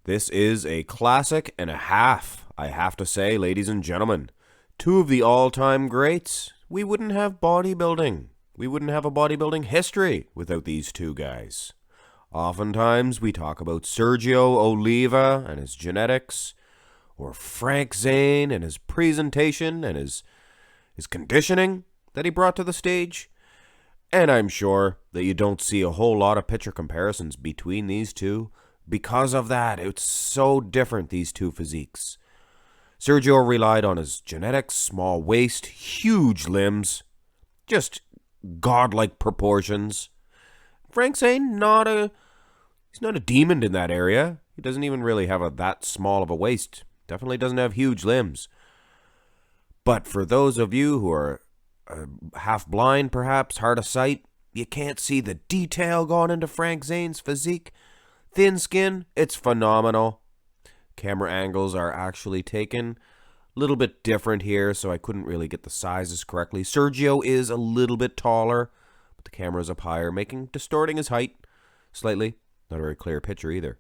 This is a classic and a half, I have to say, ladies and gentlemen. Two of the all-time greats. We wouldn't have bodybuilding. We wouldn't have a bodybuilding history without these two guys. Oftentimes, we talk about Sergio Oliva and his genetics, or Frank Zane and his presentation and his conditioning that he brought to the stage. And I'm sure that you don't see a whole lot of picture comparisons between these two. Because of that, it's so different, these two physiques. Sergio relied on his genetics, small waist, huge limbs, just godlike proportions. Frank Zane, he's not a demon in that area. He doesn't even really have that small of a waist. Definitely doesn't have huge limbs. But for those of you who are half blind, perhaps, hard of sight, you can't see the detail going into Frank Zane's physique. Thin skin, it's phenomenal. Camera angles are actually taken a little bit different here, so I couldn't really get the sizes correctly. Sergio is a little bit taller, but the camera's up higher, distorting his height slightly. Not a very clear picture either.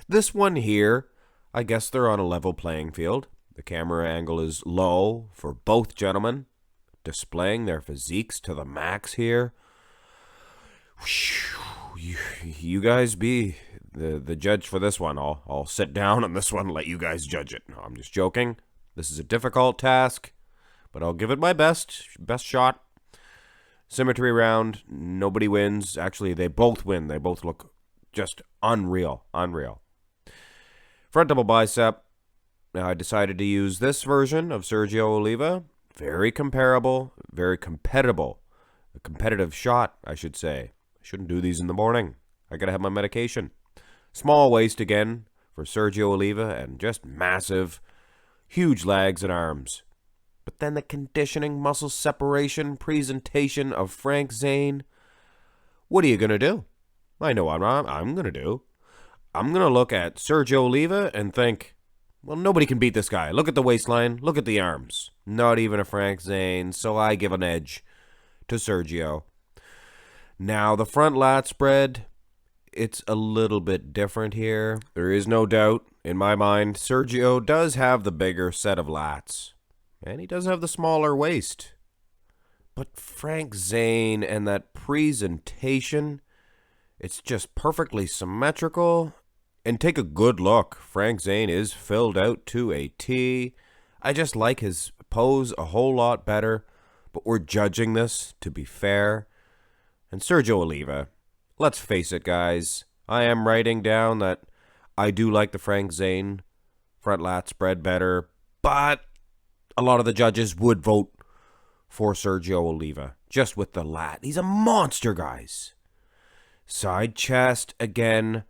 This one here, I guess they're on a level playing field. The camera angle is low for both gentlemen, displaying their physiques to the max here. You guys be the judge for this one. I'll sit down on this one and let you guys judge it. No, I'm just joking. This is a difficult task, but I'll give it my best shot. Symmetry round, nobody wins. Actually, they both win. They both look just unreal. Front double bicep. Now I decided to use this version of Sergio Oliva. Very comparable, very competitive. A competitive shot, I should say. I shouldn't do these in the morning. I gotta have my medication. Small waist again for Sergio Oliva and just massive, huge legs and arms. But then the conditioning, muscle separation, presentation of Frank Zane. What are you going to do? I know what I'm going to do. I'm going to look at Sergio Oliva and think, well, nobody can beat this guy. Look at the waistline. Look at the arms. Not even a Frank Zane, so I give an edge to Sergio. Now, the front lat spread, it's a little bit different here. There is no doubt, in my mind, Sergio does have the bigger set of lats. And he does have the smaller waist. But Frank Zane and that presentation, it's just perfectly symmetrical. And take a good look. Frank Zane is filled out to a T. I just like his pose a whole lot better. But we're judging this to be fair. And Sergio Oliva, let's face it, guys. I am writing down that I do like the Frank Zane front lat spread better. But a lot of the judges would vote for Sergio Oliva, just with the lat. He's a monster, guys. Side chest, again,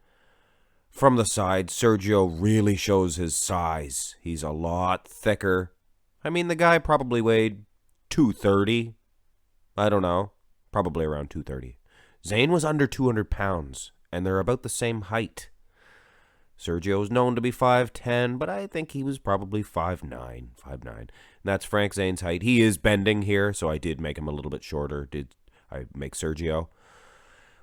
from the side, Sergio really shows his size. He's a lot thicker. I mean, the guy probably weighed 230. I don't know. Probably around 230. Zane was under 200 pounds, and they're about the same height. Sergio is known to be 5'10", but I think he was probably 5'9". And that's Frank Zane's height. He is bending here, so I did make him a little bit shorter. Did I make Sergio?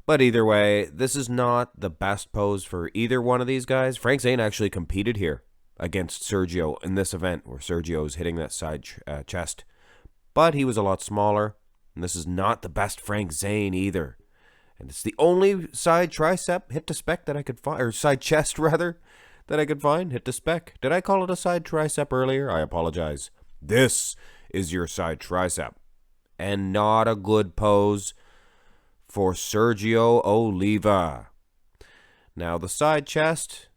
But either way, this is not the best pose for either one of these guys. Frank Zane actually competed here against Sergio in this event, where Sergio is hitting that side chest. But he was a lot smaller, and this is not the best Frank Zane either. And it's the only side tricep hit to spec that I could find, or side chest rather, that I could find, hit to spec. Did I call it a side tricep earlier? I apologize. This is your side tricep. And not a good pose for Sergio Oliva. Now the side chest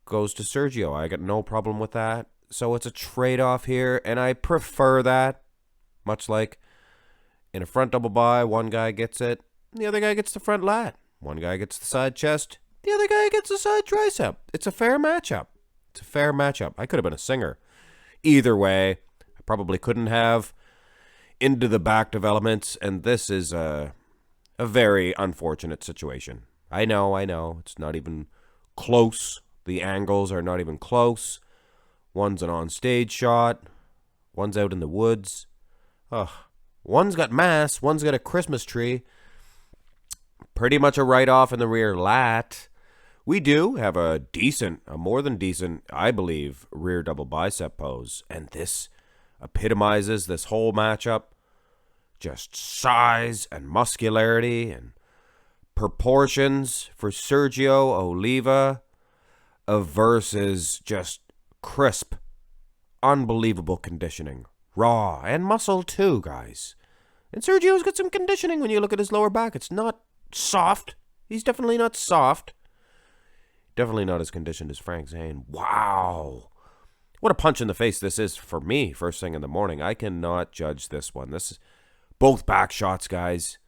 goes to Sergio. I got no problem with that. So it's a trade-off here, and I prefer that. Much like in a front double bi, one guy gets it, the other guy gets the front lat. One guy gets the side chest. The other guy gets the side tricep. It's a fair matchup. I could have been a singer. Either way, I probably couldn't have. Into the back developments, and this is a very unfortunate situation. I know. It's not even close. The angles are not even close. One's an on-stage shot. One's out in the woods. One's got mass. One's got a Christmas tree. Pretty much a write-off in the rear lat, We do have a more than decent, I believe, rear double bicep pose. And this epitomizes this whole matchup. Just size and muscularity and proportions for Sergio Oliva versus just crisp, unbelievable conditioning. Raw and muscle too, guys. And Sergio's got some conditioning when you look at his lower back. It's not soft. He's definitely not soft. Definitely not as conditioned as Frank Zane. Wow. What a punch in the face this is for me first thing in the morning. I cannot judge this one. This is both back shots, guys.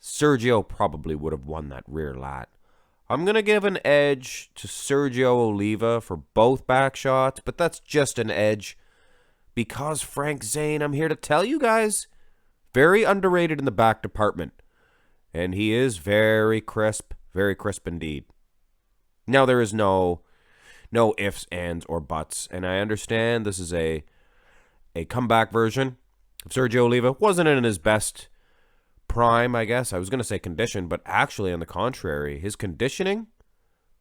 Sergio probably would have won that rear lat. I'm going to give an edge to Sergio Oliva for both back shots, but that's just an edge because Frank Zane, I'm here to tell you guys, very underrated in the back department. And he is very crisp indeed. Now, there is no ifs, ands, or buts, and I understand this is a comeback version of Sergio Oliva. Wasn't in his best prime, I guess. I was going to say condition, but actually, on the contrary, his conditioning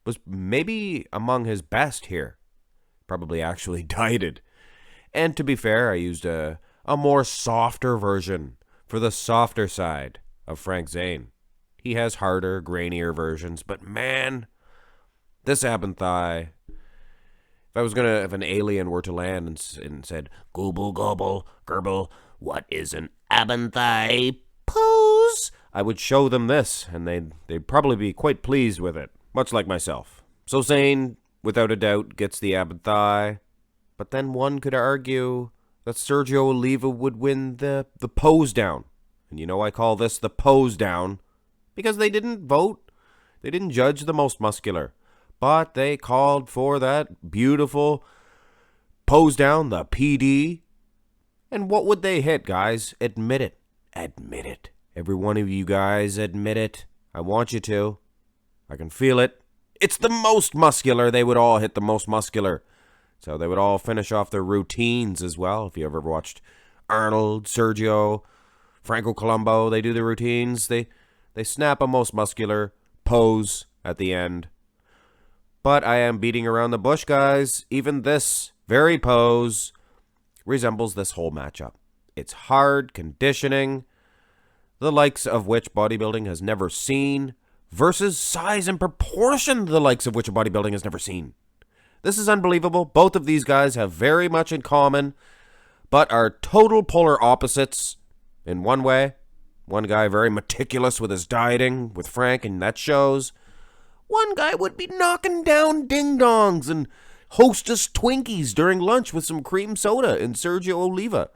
was maybe among his best here. Probably actually dieted. And to be fair, I used a more softer version for the softer side of Frank Zane. He has harder, grainier versions, but man, this ab thigh. If an alien were to land and said, "Gooble gobble, gerbil, what is an ab thigh pose?" I would show them this, and they'd probably be quite pleased with it, much like myself. So Zane, without a doubt, gets the ab thigh, but then one could argue that Sergio Oliva would win the pose down. And you know I call this the pose down because they didn't vote. They didn't judge the most muscular. But they called for that beautiful pose down, the PD. And what would they hit, guys? Admit it. Admit it. Every one of you guys admit it. I want you to. I can feel it. It's the most muscular. They would all hit the most muscular. So they would all finish off their routines as well. If you ever watched Arnold, Sergio, Franco Colombo, they do the routines. They snap a most muscular pose at the end. But I am beating around the bush, guys. Even this very pose resembles this whole matchup. It's hard conditioning, the likes of which bodybuilding has never seen, versus size and proportion, the likes of which bodybuilding has never seen. This is unbelievable. Both of these guys have very much in common, but are total polar opposites in one way. One guy very meticulous with his dieting with Frank, and that shows. One guy would be knocking down ding-dongs and Hostess Twinkies during lunch with some cream soda in Sergio Oliva.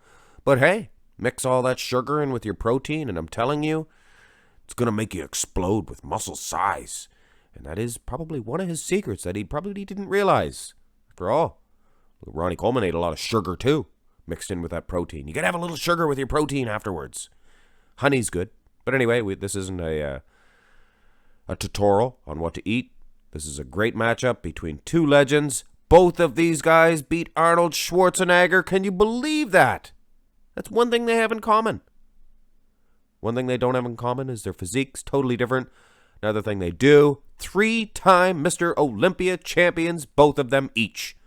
But hey, mix all that sugar in with your protein, and I'm telling you, it's going to make you explode with muscle size. And that is probably one of his secrets that he probably didn't realize. After all, Ronnie Coleman ate a lot of sugar too, mixed in with that protein. You got to have a little sugar with your protein afterwards. Honey's good. But anyway, this isn't a tutorial on what to eat. This is a great matchup between two legends. Both of these guys beat Arnold Schwarzenegger. Can you believe that? That's one thing they have in common. One thing they don't have in common is their physiques, totally different. Another thing they do, 3-time Mr. Olympia Champions, both of them each.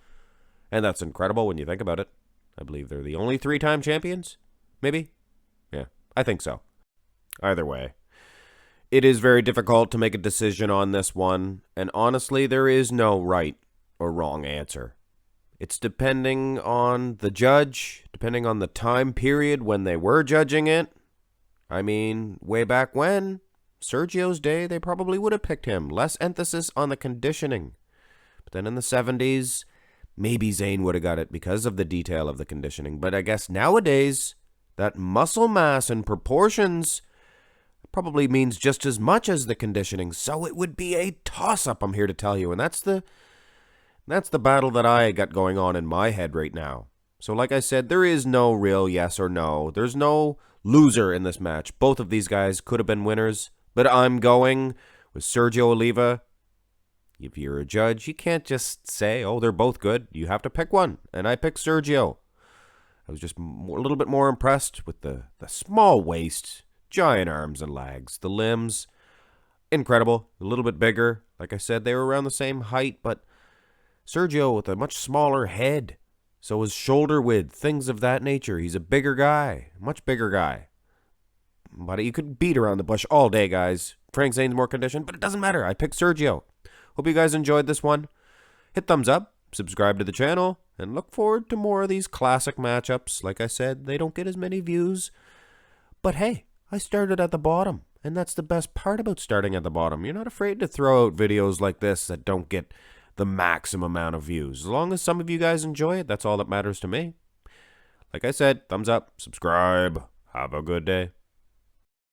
And that's incredible when you think about it. I believe they're the only 3-time champions. Maybe? Yeah, I think so. Either way, it is very difficult to make a decision on this one, and honestly, there is no right or wrong answer. It's depending on the judge, depending on the time period when they were judging it. I mean, way back when, Sergio's day, they probably would have picked him. Less emphasis on the conditioning. But then in the 70s, maybe Zane would have got it because of the detail of the conditioning. But I guess nowadays, that muscle mass and proportions probably means just as much as the conditioning. So it would be a toss-up, I'm here to tell you. And that's the battle that I got going on in my head right now. So like I said, there is no real yes or no. There's no loser in this match. Both of these guys could have been winners. But I'm going with Sergio Oliva. If you're a judge, you can't just say, oh, they're both good. You have to pick one. And I picked Sergio. I was just a little bit more impressed with the small waist, giant arms and legs, the limbs. incredible. A little bit bigger. Like I said, they were around the same height, but Sergio with a much smaller head. So his shoulder width, things of that nature. He's a bigger guy, much bigger guy. But you could beat around the bush all day, guys. Frank Zane's more conditioned, but it doesn't matter. I picked Sergio. Hope you guys enjoyed this one. Hit thumbs up, subscribe to the channel, and look forward to more of these classic matchups. Like I said, they don't get as many views. But hey, I started at the bottom, and that's the best part about starting at the bottom. You're not afraid to throw out videos like this that don't get the maximum amount of views. As long as some of you guys enjoy it, that's all that matters to me. Like I said, thumbs up, subscribe. Have a good day.